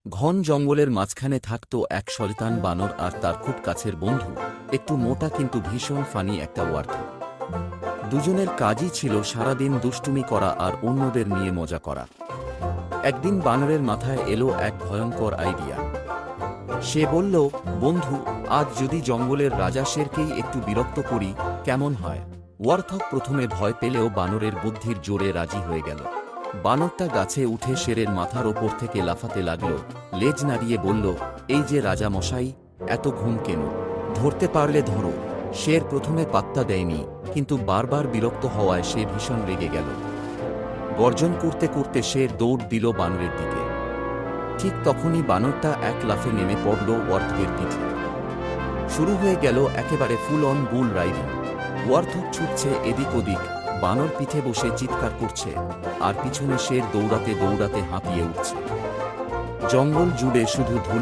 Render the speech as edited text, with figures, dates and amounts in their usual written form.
ঘন জঙ্গলের মাঝখানে থাকত এক শয়তান বানর আর তার খুব কাছের বন্ধু, একটু মোটা কিন্তু ভীষণ ফানি একটা ওয়ার্থ। দুজনের কাজই ছিল সারাদিন দুষ্টুমি করা আর অন্যদের নিয়ে মজা করা। একদিন বানরের মাথায় এলো এক ভয়ঙ্কর আইডিয়া। সে বলল, বন্ধু, আজ যদি জঙ্গলের রাজা শেরকেই একটু বিরক্ত করি কেমন হয়? ওয়ার্থক প্রথমে ভয় পেলেও বানরের বুদ্ধির জোরে রাজি হয়ে গেল। বানরটা গাছে উঠে শেরের মাথার ওপর থেকে লাফাতে লাগল, লেজ নাড়িয়ে বলল, এই যে রাজা মশাই, এত ঘুম কেন? ধরতে পারলে ধরো। শের প্রথমে পাত্তা দেয়নি, কিন্তু বারবার বিরক্ত হওয়ায় সে ভীষণ রেগে গেল। গর্জন করতে করতে শের দৌড় দিল বানরের দিকে। ঠিক তখনই বানরটা এক লাফে নেমে পড়ল ওয়ার্থকের পিঠে। শুরু হয়ে গেল একেবারে ফুল অন বুল রাইডিং। ওয়ার্থক ছুটছে এদিক ওদিক, বানর পিঠে বসে চিৎকার করছে, আর পিছনে শের দৌড়াতে দৌড়াতে হাঁপিয়ে উঠছে। জঙ্গল জুড়ে শুধু ধুলো।